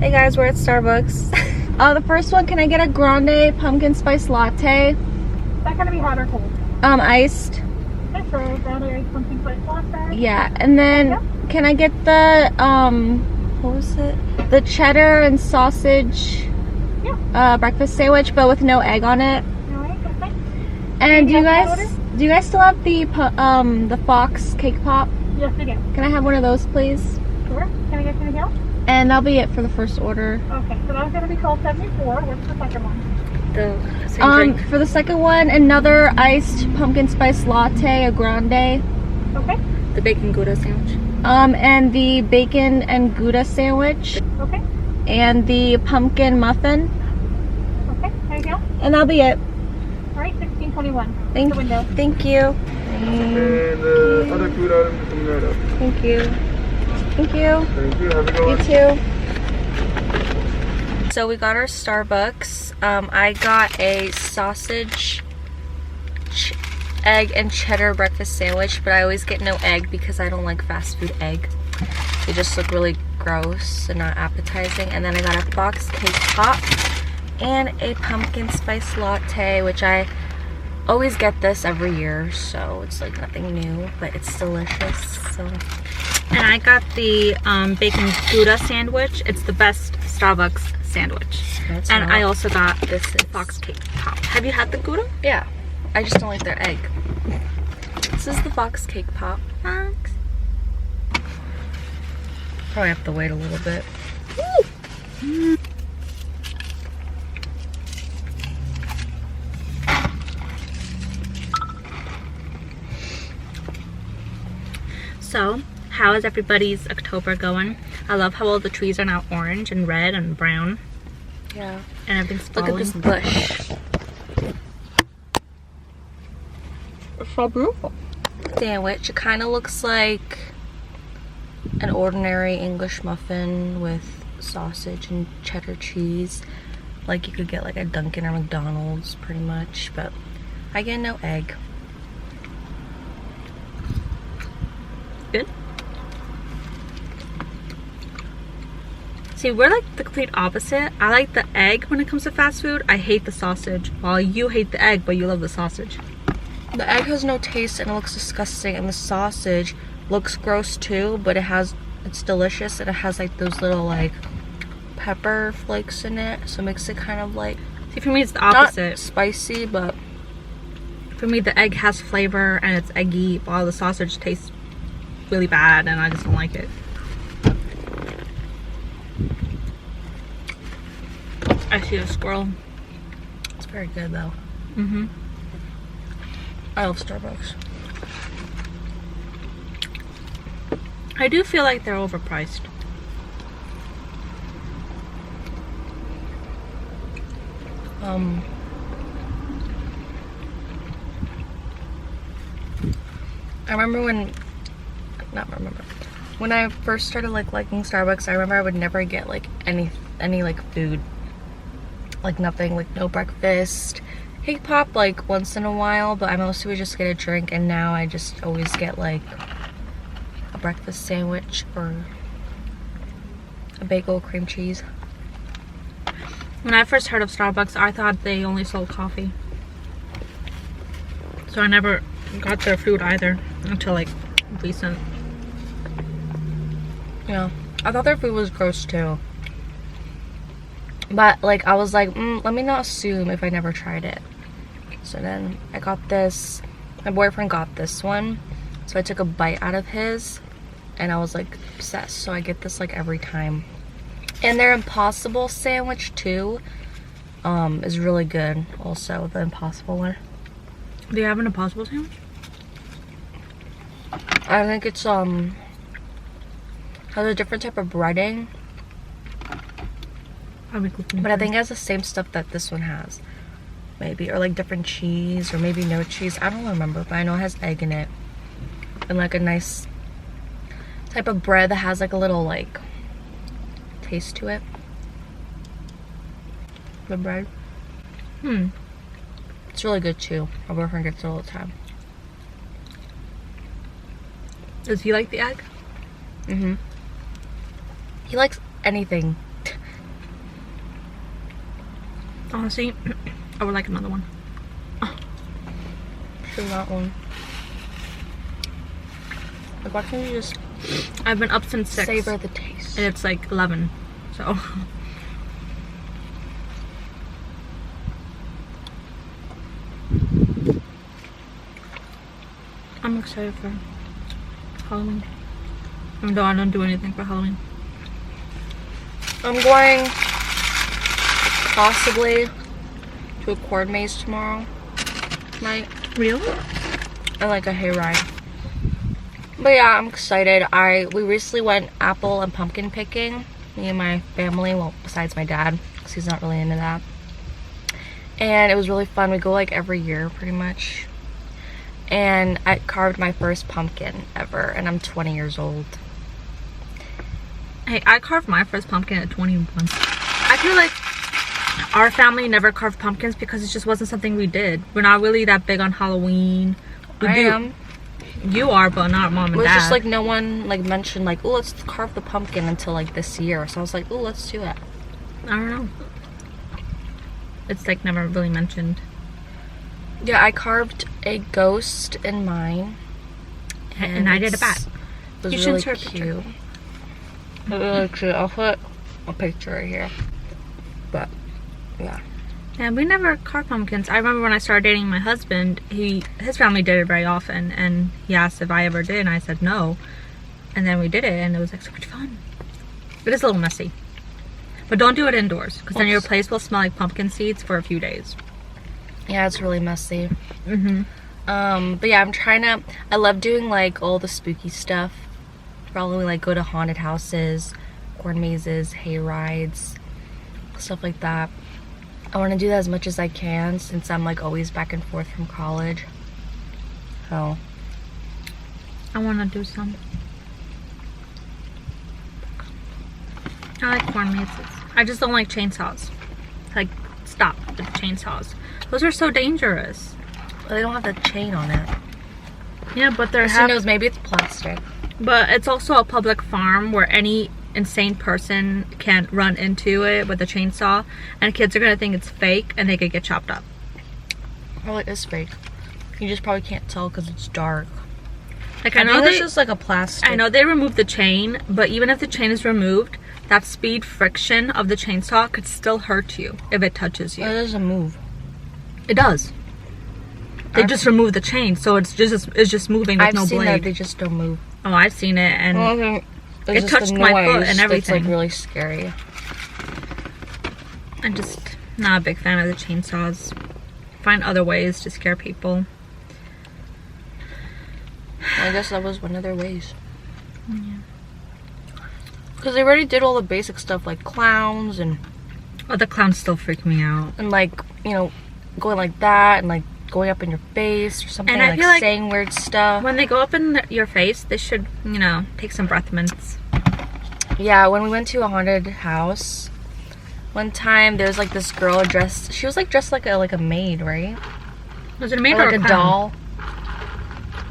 Hey guys, we're at Starbucks. The first one, can I get a grande pumpkin spice latte? Is that gonna be hot or cold? Iced. Okay, so grande iced pumpkin spice latte. Yeah, and then can I get the what was it? The cheddar and sausage breakfast sandwich, but with no egg on it. Alright, okay. And do you guys still have the Fox cake pop? Yes, we do. Can I have one of those, please? Sure. Can I get anything else? And that'll be it for the first order. Okay, so that's gonna be $12.74. What's the second one? The same drink. For the second one, another iced pumpkin spice latte, a grande. Okay. The bacon Gouda sandwich. And the bacon and Gouda sandwich. Okay. And the pumpkin muffin. Okay. Anything else? And that'll be it. Alright, $16.21. Thank the window. Thank you. And the other food items coming right up. Thank you. Thank you. Thank you. Have a good one. You too. So we got our Starbucks. I got a sausage, egg, and cheddar breakfast sandwich, but I always get no egg because I don't like fast food egg. They just look really gross and not appetizing. And then I got a Fox cake pop and a pumpkin spice latte, which I always get this every year, so it's like nothing new, but it's delicious. So. And I got the bacon Gouda sandwich. It's the best Starbucks sandwich. And I also got this Fox cake pop. Have you had the Gouda? Yeah, I just don't like their egg. This is the Fox cake pop. Fox. Probably have to wait a little bit. Woo! So, how is everybody's October going? I love how all the trees are now orange and red and brown. Yeah. And everything's Look falling. at this bush. It's so beautiful. Sandwich. It kind of looks like an ordinary English muffin with sausage and cheddar cheese. Like you could get like a Dunkin' or McDonald's pretty much, but I get no egg. Good. See, we're like the complete opposite. I like the egg when it comes to fast food. I hate the sausage. While you hate the egg, but you love the sausage. The egg has no taste and it looks disgusting, and the sausage looks gross too, but it's delicious, and it has like those little like pepper flakes in it, so it makes it kind of like, See, for me it's the opposite. not spicy, but For me, the egg has flavor and it's eggy, while the sausage tastes really bad and I just don't like it. I see a squirrel. it's very good though. Mm-hmm. I love Starbucks. I do feel like they're overpriced. I remember when I first started like liking Starbucks, I remember I would never get like any like food, like nothing, like no breakfast, cake pop like once in a while, but I mostly would just get a drink, and now I just always get like a breakfast sandwich or a bagel, cream cheese. When I first heard of Starbucks, I thought they only sold coffee. So I never got their food either until like recent. Yeah, I thought their food was gross too. But like I was like, let me not assume if I never tried it. So then I got this, my boyfriend got this one. So I took a bite out of his and I was like obsessed. So I get this like every time. And their Impossible sandwich too is really good also, the Impossible one. Do you have an Impossible sandwich? I think it's has a different type of breading. But I think it has the same stuff that this one has. Maybe, or like different cheese, or maybe no cheese. I don't remember, but I know it has egg in it. And like a nice type of bread that has like a little like taste to it. The bread. It's really good too. My boyfriend gets it all the time. Does he like the egg? He likes anything. Honestly, I would like another one. Do that one. Like, why can't you just I've been up since 6. savor the taste? And it's like 11, so. I'm excited for Halloween. Even though I don't do anything for Halloween. I'm going possibly to a corn maze tomorrow night. Really? And like a hayride. But yeah, I'm excited. We recently went apple and pumpkin picking. Me and my family, well, besides my dad, because he's not really into that. And it was really fun. We go like every year, pretty much. And I carved my first pumpkin ever, and I'm 20 years old. Hey, I carved my first pumpkin at 21. I feel like our family never carved pumpkins because it just wasn't something we did. We're not really that big on Halloween. I am. You are, but not mom and It was dad. just like no one like mentioned like, oh, let's carve the pumpkin until like this year. So I was like, oh, let's do it. I don't know. It's like never really mentioned. Yeah, I carved a ghost in mine. And I did a bat. It was You should really share a picture. cute. It was really cute. I'll put a picture right here. But yeah. Yeah, we never carved pumpkins. I remember when I started dating my husband, his family did it very often, and he asked if I ever did, and I said no. And then we did it, and it was like so much fun. It is a little messy. But don't do it indoors, because then your place will smell like pumpkin seeds for a few days. Yeah, it's really messy. Mm-hmm. But yeah, I love doing like all the spooky stuff. Probably like go to haunted houses, corn mazes, hay rides, stuff like that. I want to do that as much as I can since I'm like always back and forth from college. So I want to do some. I like corn mazes. I just don't like chainsaws. Like, stop with the chainsaws. Those are so dangerous. well, they don't have the chain on it. Yeah, but they're Who knows? Maybe it's plastic. But it's also a public farm where any insane person can run into it with a chainsaw, and kids are gonna think it's fake and they could get chopped up. Well, it is fake. You just probably can't tell because it's dark. Like, I I know it's they just like a plastic. I know they removed the chain, but even if the chain is removed, that speed friction of the chainsaw could still hurt you if it touches you. It doesn't move. It does. They just removed the chain, so it's just moving with I've no seen blade. that they just don't move. Oh, I've seen it, and It touched my foot and everything. It's like really scary. I'm just not a big fan of the chainsaws. Find other ways to scare people. I guess that was one of their ways. Because they already did all the basic stuff like clowns and Oh, the clowns still freak me out. like, you know, going like that and like going up in your face or something. And I like feel like saying weird stuff. When they go up in your face, they should, you know, take some breath mints. Yeah, when we went to a haunted house one time, there was like this girl dressed. She was like dressed like a maid, right? Was it a maid Or or like a clown? doll.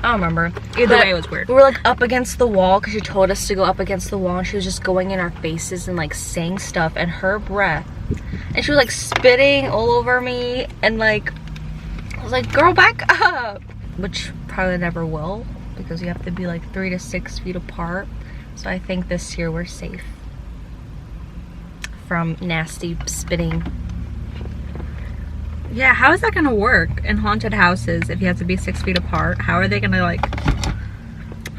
I don't remember. Either But way, it was weird. We were like up against the wall because she told us to go up against the wall, and she was just going in our faces and like saying stuff, and her breath, and she was like spitting all over me, and like I was like, girl, back up, which probably never will because you have to be like 3 to 6 feet apart. So I think this year we're safe from nasty spitting. Yeah, how is that gonna work in haunted houses if you have to be 6 feet apart? How are they gonna like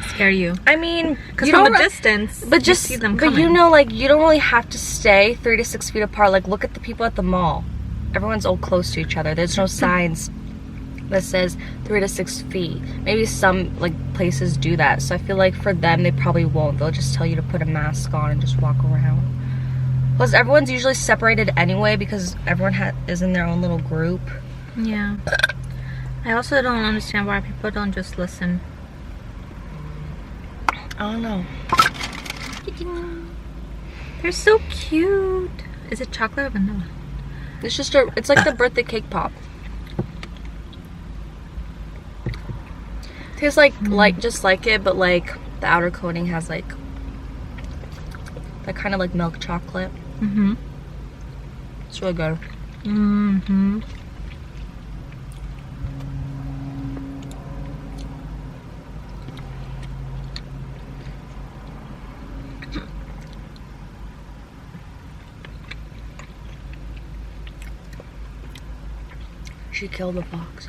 scare you? I mean, Because you from don't a re- distance, but you just see them but coming. you know, like you don't really have to stay 3 to 6 feet apart. Like look at the people at the mall. Everyone's all close to each other. There's no signs that says 3 to 6 feet. Maybe some like places do that. So I feel like for them they probably won't. They'll just tell you to put a mask on and just walk around. Plus everyone's usually separated anyway because everyone is in their own little group. Yeah. I also don't understand why people don't just listen. I don't know. They're so cute. Is it chocolate or vanilla? It's just it's like the birthday cake pop. Tastes like just like it, but like the outer coating has like that kind of like milk chocolate. Mm-hmm. It's really good. Mm-hmm. She killed the fox.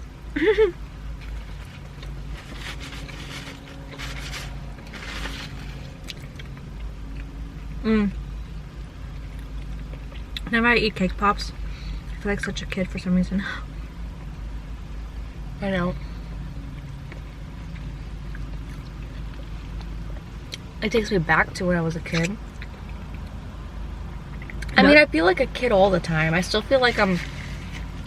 Whenever I eat cake pops, I feel like such a kid for some reason. I know. It takes me back to when I was a kid. I mean, I feel like a kid all the time. I still feel like I'm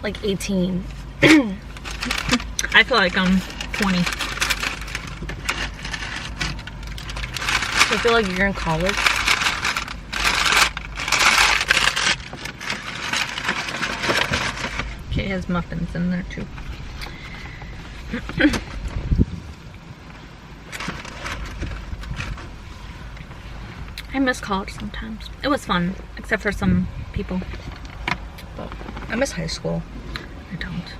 like 18. I feel like I'm 20. I feel like you're in college. She has muffins in there too. I miss college sometimes. It was fun, except for some people. But I miss high school. I don't.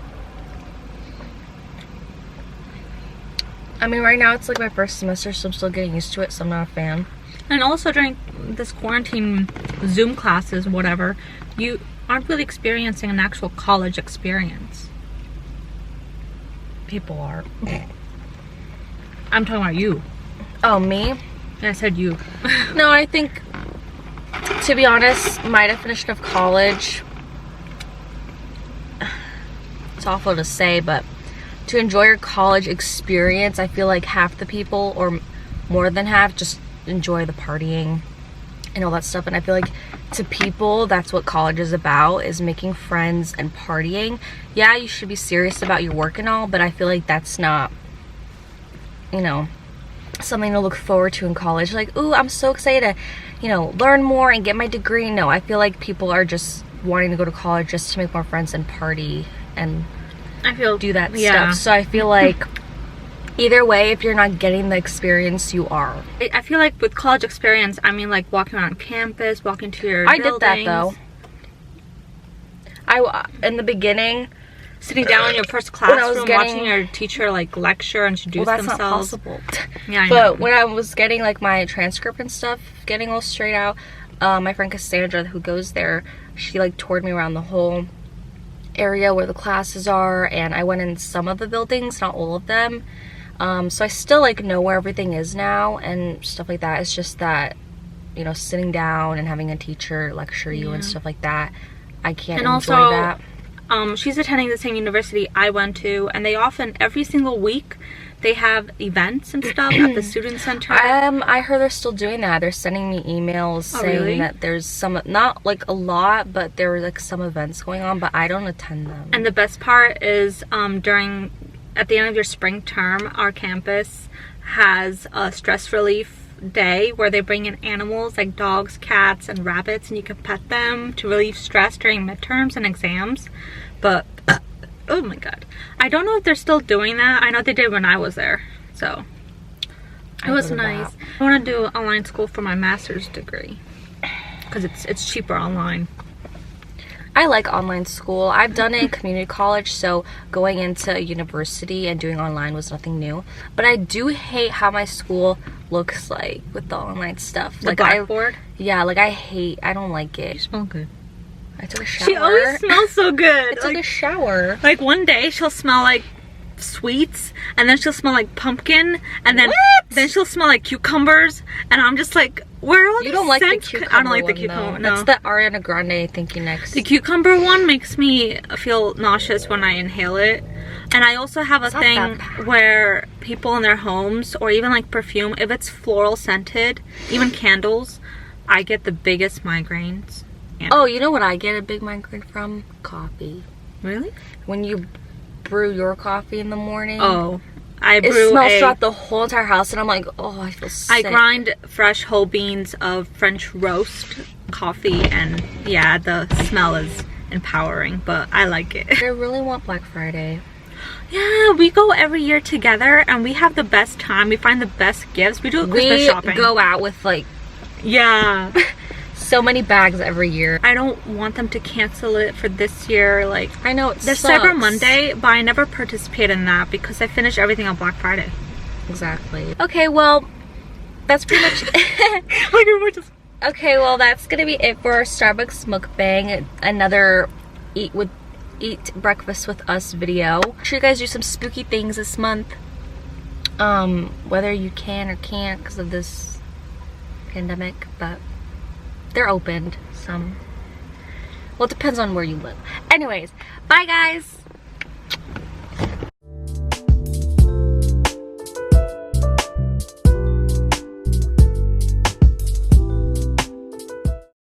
I mean, right now it's like my first semester, so I'm still getting used to it, so I'm not a fan. And also during this quarantine Zoom classes, whatever, you aren't really experiencing an actual college experience. People are. I'm talking about you. Oh, me? I said you. No, I think, to be honest, my definition of college, it's awful to say, but to enjoy your college experience, I feel like half the people, or more than half, just enjoy the partying and all that stuff. And I feel like to people, that's what college is about, is making friends and partying. Yeah, you should be serious about your work and all, but I feel like that's not, you know, something to look forward to in college. Like, ooh, I'm so excited to, you know, learn more and get my degree. No, I feel like people are just wanting to go to college just to make more friends and party and I feel do that stuff. So I feel like either way, if you're not getting the experience, you are. I feel like with college experience, I mean like walking around campus, walking to your I buildings. did that though. In the beginning, Sitting down in your first classroom, watching your teacher like lecture, introduce well, that's themselves. not possible. Yeah, I but know. when I was getting like my transcript and stuff, getting all straight out, my friend Cassandra, who goes there, she like toured me around the whole area where the classes are, and I went in some of the buildings, not all of them. So I still like know where everything is now and stuff like that. It's just that, you know, sitting down and having a teacher lecture you and stuff like that, I can't and enjoy also, that. She's attending the same university I went to, and they often, every single week, they have events and stuff at the student center. I heard they're still doing that. They're sending me emails saying really? that there's some, not like a lot, but there were like some events going on, but I don't attend them. And the best part is at the end of your spring term, our campus has a stress relief day where they bring in animals like dogs, cats, and rabbits, and you can pet them to relieve stress during midterms and exams. But oh my god, I don't know if they're still doing that. I know they did when I was there, so it was nice. I want to do online school for my master's degree because it's cheaper online. I like online school. I've done it in community college, so going into university and doing online was nothing new. But I do hate how my school looks like with the online stuff. The blackboard? I don't like it. You smell good. I took a shower. She always smells so good. I took a shower. Like one day she'll smell like sweets, and then she'll smell like pumpkin, and then she'll smell like cucumbers, and I'm just like, where are all these You don't like the scents? cucumber I don't like the one, cucumber. though. No. That's the Ariana Grande thinking next. The cucumber one makes me feel nauseous when I inhale it. And I also have a It's not thing that bad. where people in their homes, or even like perfume, if it's floral scented, even candles, I get the biggest migraines. And Oh, you know what I get a big migraine from? Coffee. really? When you brew your coffee in the morning. Oh, I It brew smells throughout the whole entire house, and I'm like, oh, I feel sick. I grind fresh whole beans of French roast coffee, and yeah, the smell is empowering, but I like it. I really want Black Friday. Yeah, we go every year together, and we have the best time. We find the best gifts. We do Christmas We shopping. go out with like Yeah. so many bags every year. I don't want them to cancel it for this year. Like, I know it there's sucks. Cyber Monday, but I never participate in that because I finish everything on Black Friday. Exactly. Okay, well, that's pretty much Like, we're just... Okay, well, that's gonna be it for our Starbucks mukbang. Another eat breakfast with us video. Make sure you guys do some spooky things this month. Whether you can or can't because of this pandemic, but they're opened. Some. Well, it depends on where you live. Anyways, bye guys.